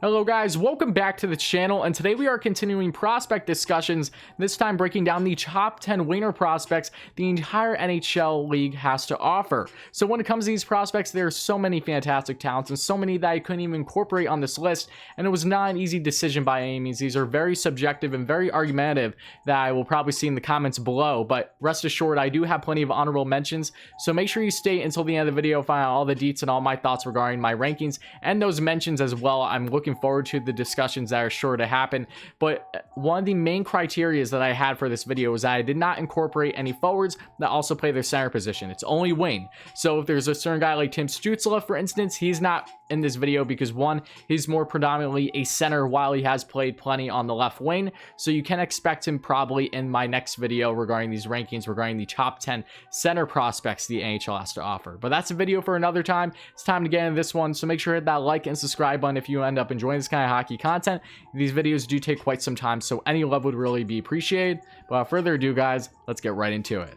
Hello guys, welcome back to the channel, and today we are continuing prospect discussions, this time breaking down the top 10 winger prospects the entire NHL league has to offer. So when it comes to these prospects, there are so many fantastic talents and so many that I couldn't even incorporate on this list, and it was not an easy decision by any means. These are very subjective and very argumentative that I will probably see in the comments below, but rest assured I do have plenty of honorable mentions, so make sure you stay until the end of the video to find out all the deets and all my thoughts regarding my rankings and those mentions as well. I'm looking forward to the discussions that are sure to happen, but one of the main criteria that I had for this video was that I did not incorporate any forwards that also play their center position. It's only wing. So if there's a certain guy like Tim Stützle, for instance, he's not in this video because one, he's more predominantly a center while he has played plenty on the left wing, so you can expect him probably in my next video regarding these rankings, regarding the top 10 center prospects the NHL has to offer. But that's a video for another time. It's time to get into this one, so make sure to hit that like and subscribe button if you end up enjoying this kind of hockey content. These videos do take quite some time, so any love would really be appreciated. But without further ado, guys, let's get right into it.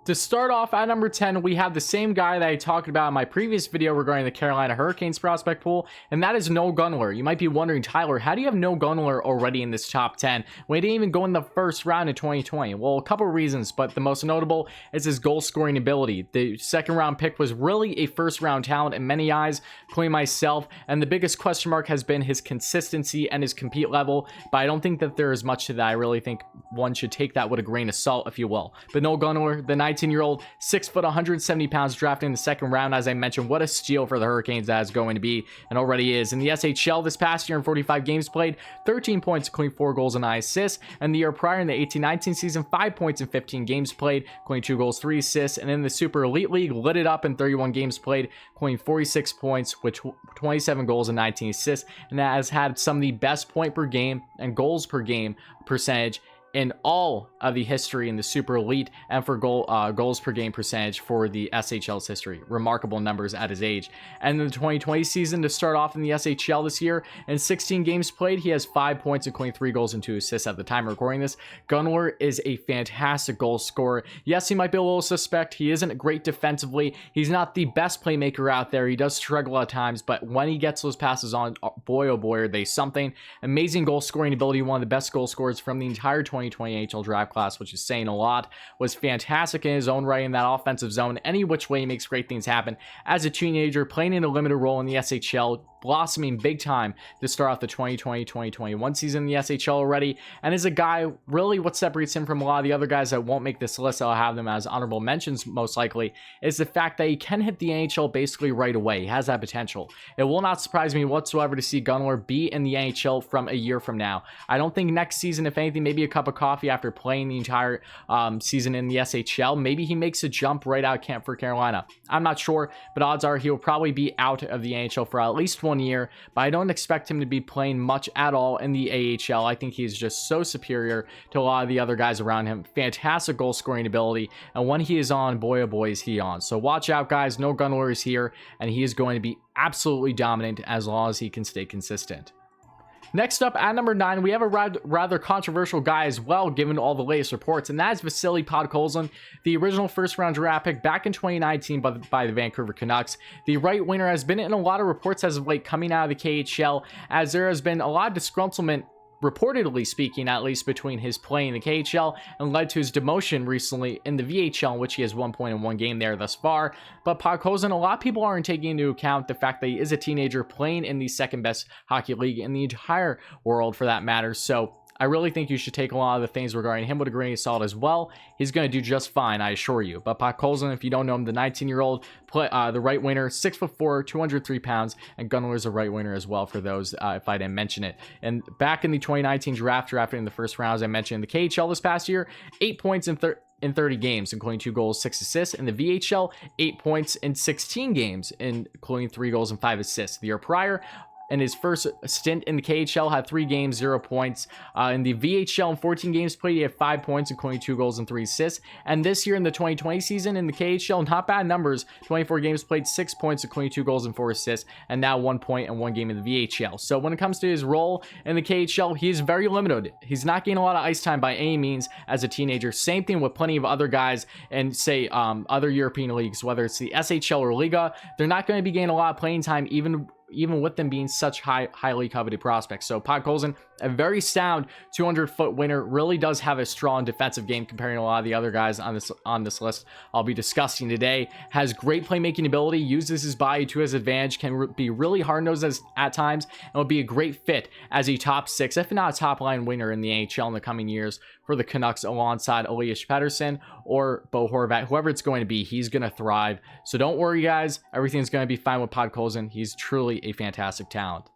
To start off at number 10, we have the same guy that I talked about in my previous video regarding the Carolina Hurricanes prospect pool, and that is Noel GUNLER. You might be wondering, Tyler, how do you have Noel GUNLER already in this top 10 when he didn't even go in the first round in 2020? Well, a couple reasons, but the most notable is his goal scoring ability. The second round pick was really a first round talent in many eyes, including myself, and the biggest question mark has been his consistency and his compete level, but I don't think that there is much to that. I really think one should take that with a grain of salt, if you will. But Noel GUNLER, the 19-year-old, 6 foot, 170 pounds, drafted in the second round. As I mentioned, what a steal for the Hurricanes that is going to be, and already is. In the SHL this past year, in 45 games played, 13 points, including 4 goals and 9 assists. And the year prior, in the 18-19 season, 5 points in 15 games played, including 2 goals, 3 assists. And in the Super Elite League, lit it up in 31 games played, including 46 points with 27 goals and 19 assists. And that has had some of the best point per game and goals per game percentage in all of the history in the Super Elite, and for goals per game percentage for the SHL's history. Remarkable numbers at his age. And in the 2020 season, to start off in the SHL this year, in 16 games played, he has 5 points, including 3 goals and 2 assists at the time of recording this. GUNLER is a fantastic goal scorer. Yes, he might be a little suspect. He isn't great defensively. He's not the best playmaker out there. He does struggle at times, but when he gets those passes on, boy oh boy, are they something. Amazing goal scoring ability, one of the best goal scorers from the entire 2020 NHL draft class, which is saying a lot. Was fantastic in his own right in that offensive zone. Any which way, he makes great things happen. As a teenager, playing in a limited role in the SHL, blossoming big time to start off the 2020-2021 season in the SHL already, and is a guy, really what separates him from a lot of the other guys that won't make this list, I'll have them as honorable mentions most likely, is the fact that he can hit the NHL basically right away. He has that potential. It will not surprise me whatsoever to see GUNLER be in the NHL from a year from now. I don't think next season, if anything, maybe a cup of coffee after playing the entire season in the SHL, maybe he makes a jump right out of camp for Carolina. I'm not sure, but odds are he will probably be out of the NHL for at least 1 year, but I don't expect him to be playing much at all in the AHL. I think he's just so superior to a lot of the other guys around him. Fantastic goal scoring ability, and when he is on, boy oh boy is he on. So watch out, guys. No GUNLER is here, and he is going to be absolutely dominant as long as he can stay consistent. Next up at number 9, we have a rather controversial guy as well, given all the latest reports, and that is VASILI PODKOLZIN, the original first-round draft pick back in 2019 by the Vancouver Canucks. The right winger has been in a lot of reports as of late coming out of the KHL, as there has been a lot of disgruntlement, reportedly speaking, at least, between his play in the KHL and led to his demotion recently in the VHL, in which he has 1 point in 1 game there thus far. But PODKOLZIN, a lot of people aren't taking into account the fact that he is a teenager playing in the second best hockey league in the entire world, for that matter. So I really think you should take a lot of the things regarding him with a grain of salt as well. He's going to do just fine, I assure you. But PODKOLZIN, if you don't know him, the 19-year-old, the right winger, 6'4", 203 pounds, and GUNLER is a right winger as well, for those if I didn't mention it. And back in the 2019 draft, drafted in the first round, as I mentioned, the KHL this past year, 8 points in 30 games, including 2 goals, 6 assists. In the VHL, 8 points in 16 games, including 3 goals and 5 assists. The year prior, in his first stint in the KHL, had 3 games, 0 points. In the VHL, in 14 games played, he had 5 points, including 2 goals and 3 assists. And this year in the 2020 season in the KHL, not bad numbers. 24 games played, 6 points, including 2 goals and 4 assists, and now 1 point and 1 game in the VHL. So when it comes to his role in the KHL, he is very limited. He's not getting a lot of ice time by any means as a teenager. Same thing with plenty of other guys in, say, other European leagues, whether it's the SHL or Liga. They're not going to be getting a lot of playing time, even even with them being such highly coveted prospects. So PODKOLZIN, a very sound 200-foot winner, really does have a strong defensive game comparing to a lot of the other guys on this list I'll be discussing today. Has great playmaking ability, uses his body to his advantage, can be really hard-nosed at times, and will be a great fit as a top 6, if not a top-line winner in the NHL in the coming years for the Canucks alongside Elias Pettersson or Bo Horvat. Whoever it's going to be, he's going to thrive. So don't worry, guys. Everything's going to be fine with PODKOLZIN. He's truly a fantastic talent.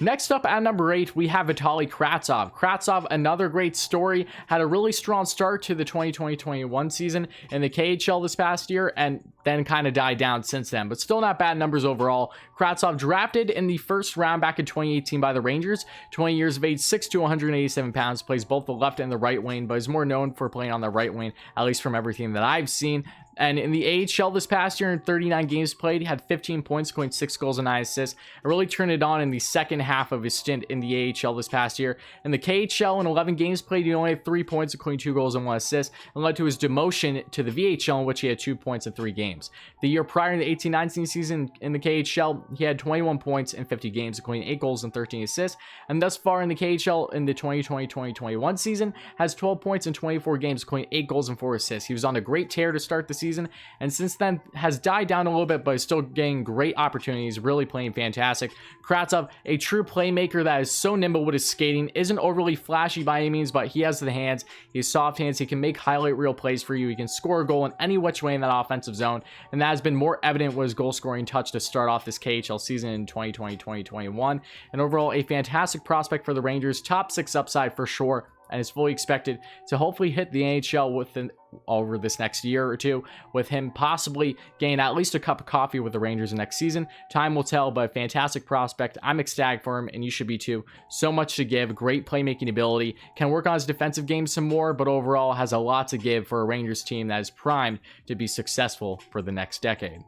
Next up at number 8, we have VITALI KRAVTSOV. KRAVTSOV, another great story, had a really strong start to the 2020-21 season in the KHL this past year, and then kind of died down since then, but still not bad numbers overall. KRAVTSOV drafted in the first round back in 2018 by the Rangers, 20 years of age, 6'2", 187 pounds, plays both the left and the right wing, but is more known for playing on the right wing, at least from everything that I've seen. And in the AHL this past year, in 39 games played, he had 15 points, scoring 6 goals and 9 assists. And really turned it on in the second half of his stint in the AHL this past year. In the KHL, in 11 games played, he only had 3 points, including 2 goals and 1 assist, and led to his demotion to the VHL, in which he had 2 points in 3 games. The year prior, in the 18-19 season in the KHL, he had 21 points in 50 games, including 8 goals and 13 assists. And thus far in the KHL, in the 2020-2021 season, has 12 points in 24 games, including 8 goals and 4 assists. He was on a great tear to start the season, and since then has died down a little bit, but is still getting great opportunities, really playing fantastic. KRAVTSOV, a true playmaker that is so nimble with his skating, isn't overly flashy by any means, but he has the hands, he has soft hands, he can make highlight reel plays for you, he can score a goal in any which way in that offensive zone, and that has been more evident with his goal scoring touch to start off this KHL season in 2020-2021, and overall a fantastic prospect for the Rangers, top 6 upside for sure, and is fully expected to hopefully hit the NHL over this next year or two, with him possibly getting at least a cup of coffee with the Rangers next season. Time will tell, but a fantastic prospect. I'm ecstatic for him, and you should be too. So much to give, great playmaking ability, can work on his defensive game some more, but overall has a lot to give for a Rangers team that is primed to be successful for the next decade.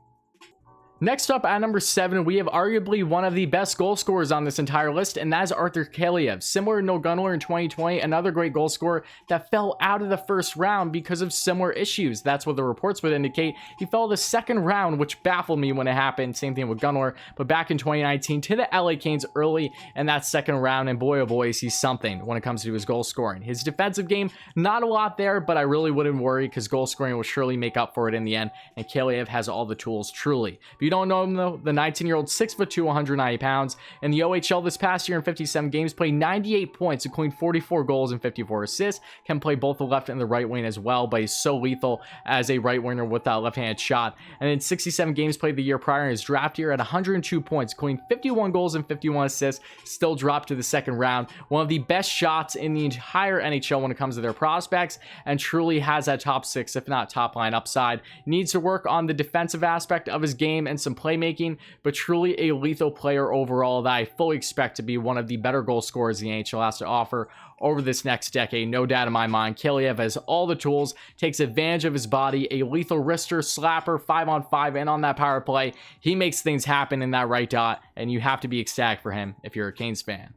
Next up at number 7, we have arguably one of the best goal scorers on this entire list, and that is Arthur Kaliyev. Similar to NOEL GUNLER in 2020, another great goal scorer that fell out of the first round because of similar issues. That's what the reports would indicate. He fell the second round, which baffled me when it happened. Same thing with GUNLER, but back in 2019 to the LA Kings early in that second round, and boy oh boy is he something when it comes to his goal scoring. His defensive game, not a lot there, but I really wouldn't worry because goal scoring will surely make up for it in the end, and Kaliyev has all the tools, truly. If you don't know him though, the 19-year-old, 6'2", 190 pounds. In the OHL this past year in 57 games, played 98 points, including 44 goals and 54 assists. Can play both the left and the right wing as well, but he's so lethal as a right winger with that left-handed shot. And in 67 games played the year prior in his draft year at 102 points, including 51 goals and 51 assists, still dropped to the second round. One of the best shots in the entire NHL when it comes to their prospects, and truly has that top 6, if not top line upside. Needs to work on the defensive aspect of his game and some playmaking, but truly a lethal player overall that I fully expect to be one of the better goal scorers the NHL has to offer over this next decade. No doubt in my mind. Kaliyev has all the tools, takes advantage of his body, a lethal wrister, slapper, 5-on-5, and on that power play, he makes things happen in that right dot, and you have to be ecstatic for him if you're a Canes fan.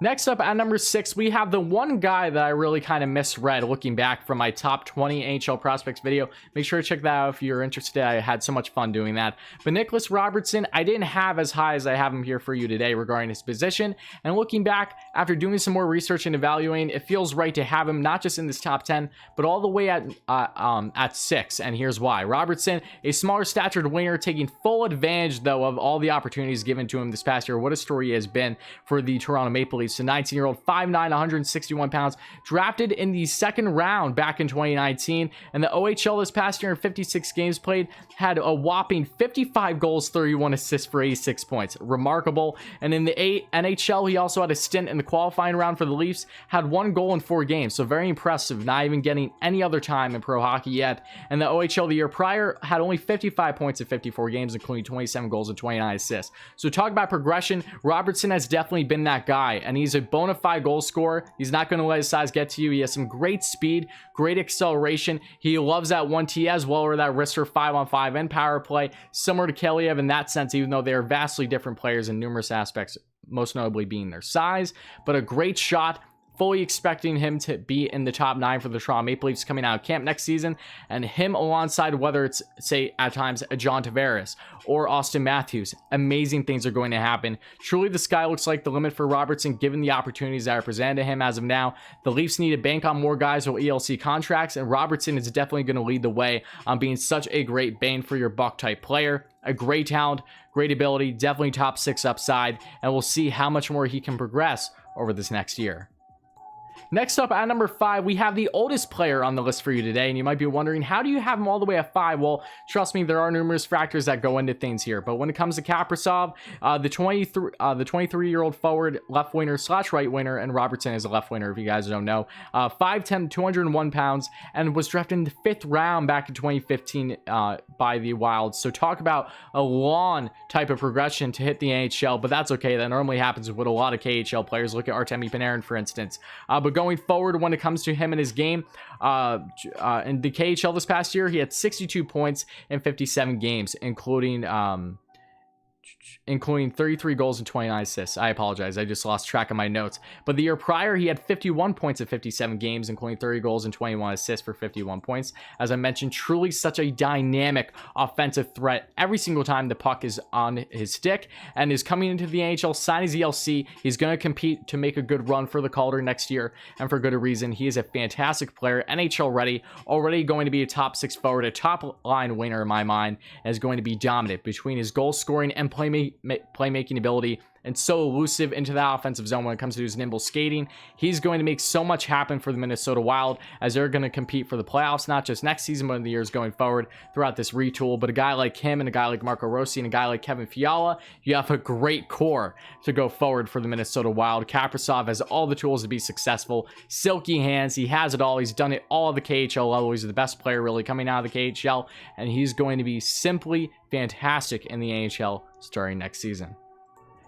Next up at number 6, we have the one guy that I really kind of misread looking back from my top 20 NHL prospects video. Make sure to check that out if you're interested. I had so much fun doing that. But Nicholas Robertson, I didn't have as high as I have him here for you today regarding his position. And looking back, after doing some more research and evaluating, it feels right to have him not just in this top 10, but all the way at 6. And here's why. Robertson, a smaller statured winger, taking full advantage, though, of all the opportunities given to him this past year. What a story he has been for the Toronto Maple Leafs. A 19-year-old, 5'9", 161 pounds, drafted in the second round back in 2019. And the OHL this past year in 56 games played, had a whopping 55 goals, 31 assists for 86 points. Remarkable. And in the NHL, he also had a stint in the qualifying round for the Leafs, had 1 goal in 4 games. So very impressive, not even getting any other time in pro hockey yet. And the OHL the year prior had only 55 points in 54 games, including 27 goals and 29 assists. So talk about progression. Robertson has definitely been that guy, and he's a bona fide goal scorer. He's not going to let his size get to you. He has some great speed, great acceleration. He loves that 1T as well, or that wrister 5-on-5 and power play, similar to Kaliyev in that sense, even though they are vastly different players in numerous aspects, most notably being their size. But a great shot, fully expecting him to be in the top 9 for the Toronto Maple Leafs coming out of camp next season, and him alongside whether it's, say, at times a John Tavares or Austin Matthews. Amazing things are going to happen. Truly, the sky looks like the limit for Robertson given the opportunities that are presented to him as of now. The Leafs need to bank on more guys with ELC contracts, and Robertson is definitely going to lead the way on being such a great bang for your buck type player. A great talent, great ability, definitely top 6 upside, and we'll see how much more he can progress over this next year. Next up at number 5, we have the oldest player on the list for you today, and you might be wondering, how do you have him all the way at 5? Well, trust me, there are numerous factors that go into things here, but when it comes to KAPRIZOV, the 23-year-old forward, left winger / right winger, and Robertson is a left winger if you guys don't know, 5'10", 201 pounds, and was drafted in the 5th round back in 2015 by the Wild. So talk about a long type of progression to hit the NHL, but that's okay. That normally happens with a lot of KHL players. Look at Artemi Panarin, for instance. But going forward, when it comes to him and his game, in the KHL this past year, he had 62 points in 57 games, including 33 goals and 29 assists. I apologize, I just lost track of my notes. But the year prior, he had 51 points in 57 games, including 30 goals and 21 assists for 51 points. As I mentioned, truly such a dynamic offensive threat every single time the puck is on his stick, and is coming into the NHL, sign his ELC. He's going to compete to make a good run for the Calder next year, and for good reason. He is a fantastic player, NHL ready, already going to be a top 6 forward, a top line winner in my mind, and is going to be dominant between his goal scoring and playmaking ability, and so elusive into that offensive zone when it comes to his nimble skating. He's going to make so much happen for the Minnesota Wild as they're going to compete for the playoffs, not just next season, but in the years going forward throughout this retool. But a guy like him and a guy like Marco Rossi and a guy like Kevin Fiala, you have a great core to go forward for the Minnesota Wild. KAPRIZOV has all the tools to be successful. Silky hands, he has it all. He's done it all at the KHL level. He's the best player really coming out of the KHL, and he's going to be simply fantastic in the NHL starting next season.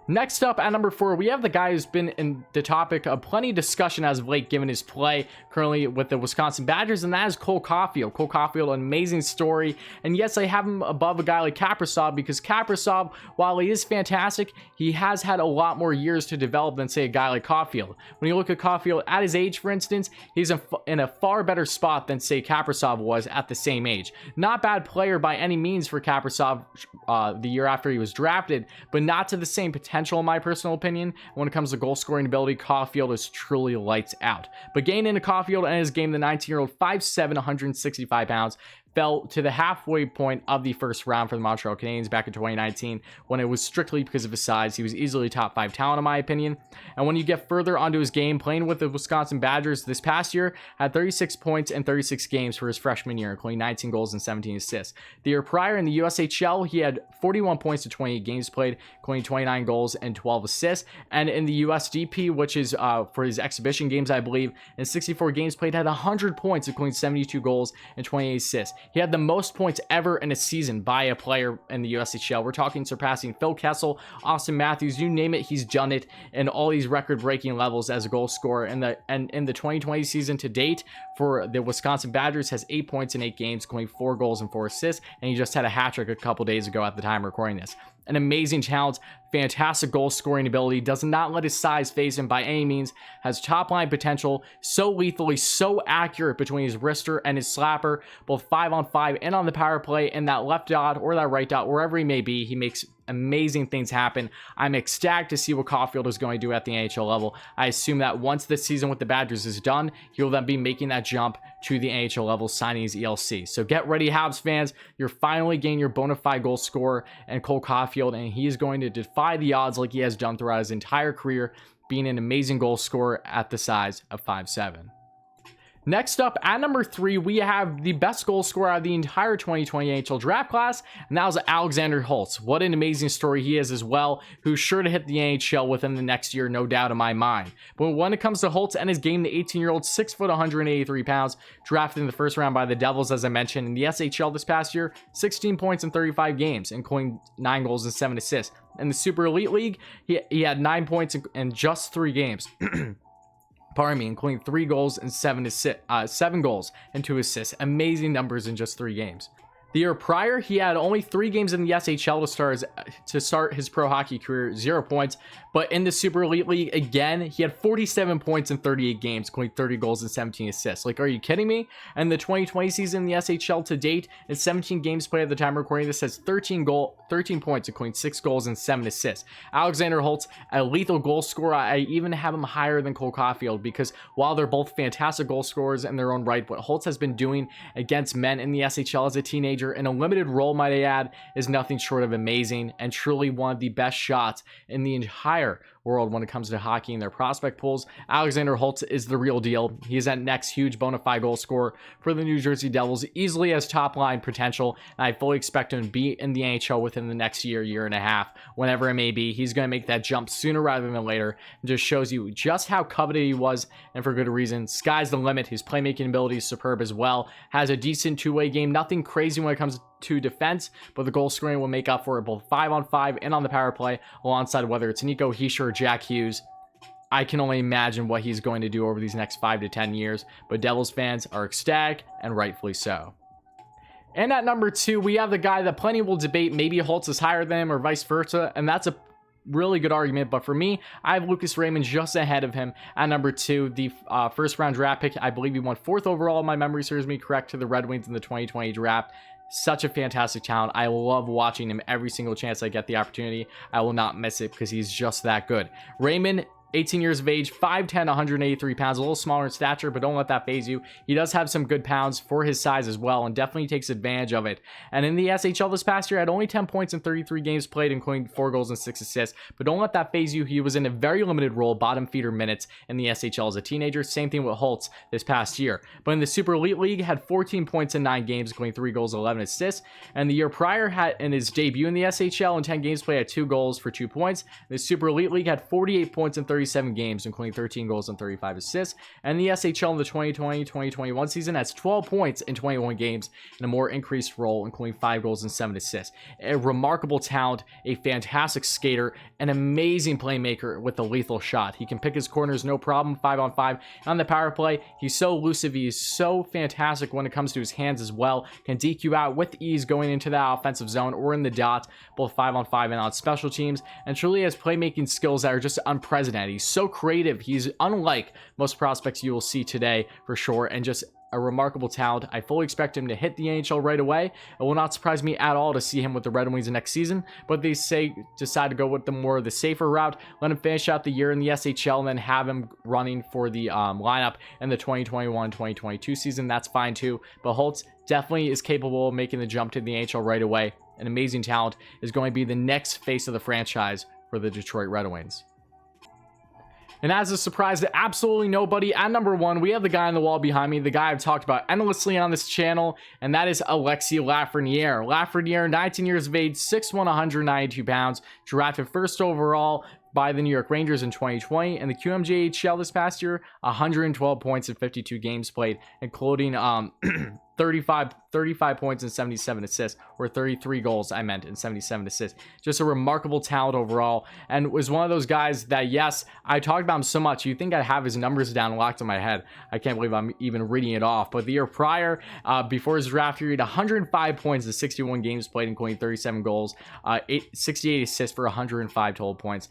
Next up at number 4, we have the guy who's been in the topic of plenty of discussion as of late given his play currently with the Wisconsin Badgers, and that is Cole Caufield. Cole Caufield, an amazing story, and yes, I have him above a guy like KAPRIZOV because KAPRIZOV, while he is fantastic, he has had a lot more years to develop than, say, a guy like Caufield. When you look at Caufield at his age, for instance, he's in a far better spot than, say, KAPRIZOV was at the same age. Not bad player by any means for KAPRIZOV the year after he was drafted, but not to the same potential in my personal opinion. When it comes to goal scoring ability, Caufield is truly lights out. But getting into Caufield and his game, the 19-year-old 5'7", 165 pounds, fell to the halfway point of the first round for the Montreal Canadiens back in 2019 when it was strictly because of his size. He was easily top 5 talent in my opinion. And when you get further onto his game, playing with the Wisconsin Badgers this past year, had 36 points in 36 games for his freshman year, including 19 goals and 17 assists. The year prior in the USHL, he had 41 points to 28 games played, including 29 goals and 12 assists. And in the USDP, which is for his exhibition games, I believe, in 64 games played, had 100 points, including 72 goals and 28 assists. He had the most points ever in a season by a player in the USHL. We're talking surpassing Phil Kessel, Austin Matthews, you name it, he's done it in all these record-breaking levels as a goal scorer. And in the 2020 season to date for the Wisconsin Badgers, has 8 points in 8 games, including 4 goals and 4 assists, and he just had a hat-trick a couple days ago at the time recording this. An amazing talent, fantastic goal scoring ability, does not let his size phase him by any means, has top line potential, so lethally, so accurate between his wrister and his slapper, both 5-on-5 and on the power play, in that left dot or that right dot, wherever he may be, he makes amazing things happen. I'm ecstatic to see what Caufield is going to do at the NHL level. I assume that once this season with the Badgers is done, he'll then be making that jump to the NHL level, signing his ELC. So get ready, Habs fans. You're finally getting your bona fide goal scorer and Cole Caufield, and he is going to defy the odds like he has done throughout his entire career, being an amazing goal scorer at the size of 5'7". Next up, at number 3, we have the best goal scorer out of the entire 2020 NHL draft class, and that was Alexander HOLTZ. What an amazing story he is as well, who's sure to hit the NHL within the next year, no doubt in my mind. But when it comes to HOLTZ and his game, the 18-year-old, 6 foot, 183 pounds, drafted in the first round by the Devils, as I mentioned, in the SHL this past year, 16 points in 35 games, including 9 goals and 7 assists. In the Super Elite League, he had 9 points in just 3 games. Pardon me, including 3 goals and 7 goals and 2 assists. Amazing numbers in just 3 games. The year prior, he had only 3 games in the SHL to start his pro hockey career, 0 points. But in the Super Elite League, again, he had 47 points in 38 games, including 30 goals and 17 assists. Like, are you kidding me? And the 2020 season in the SHL to date, in 17 games played at the time of recording this, has 13 points, including 6 goals and 7 assists. Alexander Holtz, a lethal goal scorer. I even have him higher than Cole Caufield, because while they're both fantastic goal scorers in their own right, what Holtz has been doing against men in the SHL as a teenager in a limited role, might I add, is nothing short of amazing, and truly one of the best shots in the entire world when it comes to hockey and their prospect pools. Alexander Holtz is the real deal. He is that next huge bona fide goal scorer for the New Jersey Devils, easily has top line potential, and I fully expect him to be in the NHL within the next year and a half, whenever it may be. He's going to make that jump sooner rather than later, and just shows you just how coveted he was, and for good reason. Sky's the limit. His playmaking ability is superb as well, has a decent two-way game, nothing crazy when it comes to defense, but the goal scoring will make up for it both 5-on-5 and on the power play, alongside whether it's Nico Hischier or Jack Hughes. I can only imagine what he's going to do over these next 5 to 10 years, but Devils fans are ecstatic, and rightfully so. And at number 2, we have the guy that plenty will debate, maybe Holtz is higher than him or vice versa, and that's a really good argument, but for me, I have Lucas Raymond just ahead of him at number 2, the first round draft pick. I believe he won 4th overall, my memory serves me correct, to the Red Wings in the 2020 draft. Such a fantastic talent. I love watching him every single chance I get the opportunity. I will not miss it because he's just that good. Raymond, 18 years of age, 5'10", 183 pounds, a little smaller in stature, but don't let that phase you. He does have some good pounds for his size as well, and definitely takes advantage of it. And in the SHL this past year, had only 10 points in 33 games played, including 4 goals and 6 assists, but don't let that phase you. He was in a very limited role, bottom feeder minutes in the SHL as a teenager. Same thing with Holtz this past year. But in the Super Elite League, had 14 points in 9 games, including 3 goals, 11 assists. And the year prior, had in his debut in the SHL in 10 games played, had 2 goals for 2 points. In the Super Elite League, had 48 points in 37 games, including 13 goals and 35 assists. And the SHL in the 2020-2021 season has 12 points in 21 games in a more increased role, including 5 goals and 7 assists. A remarkable talent, a fantastic skater, an amazing playmaker with a lethal shot. He can pick his corners no problem, 5-on-5. On the power play, he's so elusive. He's so fantastic when it comes to his hands as well. Can deke you out with ease going into that offensive zone or in the dot, both 5-on-5 and on special teams. And truly has playmaking skills that are just unprecedented. He's so creative. He's unlike most prospects you will see today for sure, and just a remarkable talent. I fully expect him to hit the NHL right away. It will not surprise me at all to see him with the Red Wings next season, but they decide to go with the safer route, let him finish out the year in the SHL, and then have him running for the lineup in the 2021-2022 season. That's fine too, but Holtz definitely is capable of making the jump to the NHL right away. An amazing talent, is going to be the next face of the franchise for the Detroit Red Wings. And as a surprise to absolutely nobody, at number 1, we have the guy on the wall behind me, the guy I've talked about endlessly on this channel, and that is Alexis Lafreniere. Lafreniere, 19 years of age, 6'1", 192 pounds, drafted 1st overall by the New York Rangers in 2020, and the QMJHL this past year, 112 points in 52 games played, including 35 points and 77 assists, or 33 goals, I meant, and 77 assists. Just a remarkable talent overall, and was one of those guys that, yes, I talked about him so much, you think I have his numbers down locked in my head. I can't believe I'm even reading it off, but the year prior, before his draft year, he had 105 points in 61 games played, including 37 goals, 68 assists for 105 total points.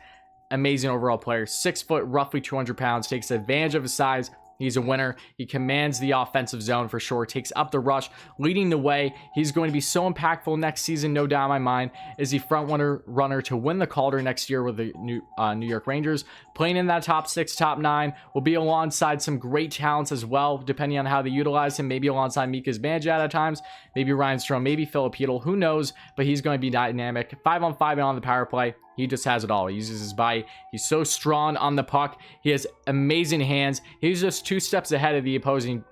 Amazing overall player, 6 foot, roughly 200 pounds, takes advantage of his size. He's a winner. He commands the offensive zone for sure, takes up the rush, leading the way. He's going to be so impactful next season, no doubt in my mind. Is the front runner to win the Calder next year with the New York Rangers. Playing in that top 6, top 9, will be alongside some great talents as well, depending on how they utilize him. Maybe alongside Mika Zibanejad at times, maybe Ryan Strome, maybe Filip Chytil, who knows, but he's going to be dynamic. 5-on-5 and on the power play. He just has it all. He uses his body. He's so strong on the puck. He has amazing hands. He's just 2 steps ahead of the opposing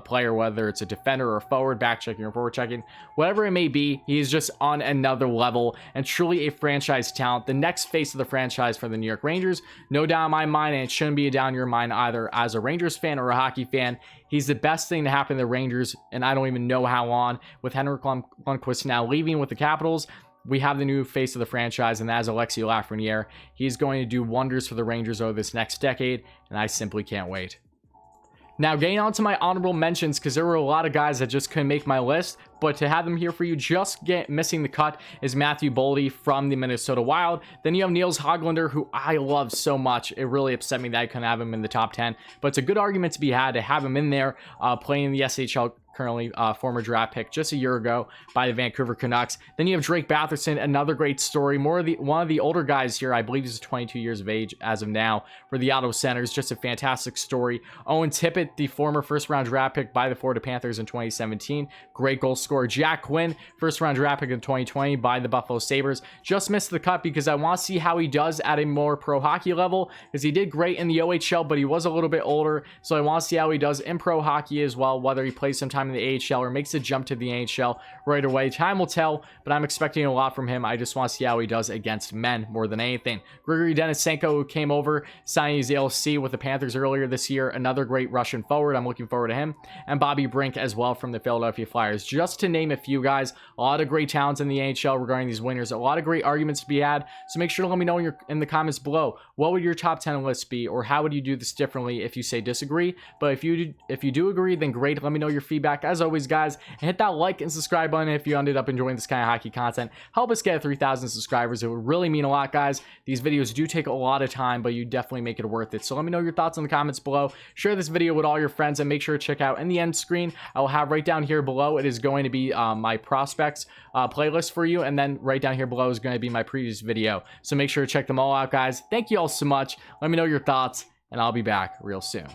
player, whether it's a defender or a forward, back checking or forward checking, whatever it may be. He's just on another level and truly a franchise talent, the next face of the franchise for the New York Rangers. No doubt in my mind, and it shouldn't be a doubt in your mind either as a Rangers fan or a hockey fan. He's the best thing to happen to the Rangers, and I don't even know how on. With Henrik Lundqvist now leaving with the Capitals, we have the new face of the franchise, and that is Alexis Lafreniere. He's going to do wonders for the Rangers over this next decade, and I simply can't wait. Now, getting on to my honorable mentions, because there were a lot of guys that just couldn't make my list, but to have them here for you, just missing the cut is Matthew Boldy from the Minnesota Wild. Then you have Niels Höglander, who I love so much. It really upset me that I couldn't have him in the top 10, but it's a good argument to be had to have him in there, playing in the SHL currently, former draft pick just a year ago by the Vancouver Canucks. Then you have Drake Batherson, another great story. One of the older guys here, I believe he's 22 years of age as of now, for the Ottawa Senators. Just a fantastic story. Owen Tippett, the former first-round draft pick by the Florida Panthers in 2017. Great goal scorer. Jack Quinn, first-round draft pick in 2020 by the Buffalo Sabres. Just missed the cut because I want to see how he does at a more pro hockey level, because he did great in the OHL, but he was a little bit older, so I want to see how he does in pro hockey as well, whether he plays sometime in the AHL or makes a jump to the NHL right away. Time will tell, but I'm expecting a lot from him. I just want to see how he does against men more than anything. Grigory Denisenko, who came over, signing his LC with the Panthers earlier this year, another great Russian forward. I'm looking forward to him. And Bobby Brink as well from the Philadelphia Flyers, just to name a few guys. A lot of great talents in the NHL regarding these winners. A lot of great arguments to be had, so make sure to let me know in the comments below, what would your top 10 list be, or how would you do this differently if you say disagree. But if you do agree, then great. Let me know your feedback as always, guys, and hit that like and subscribe button if you ended up enjoying this kind of hockey content. Help us get 3,000 subscribers. It would really mean a lot, guys. These videos do take a lot of time, but you definitely make it worth it. So let me know your thoughts in the comments below. Share this video with all your friends, and make sure to check out in the end screen, I will have right down here below, it is going to be my prospects playlist for you, and then right down here below is going to be my previous video. So make sure to check them all out, guys. Thank you all so much. Let me know your thoughts, and I'll be back real soon.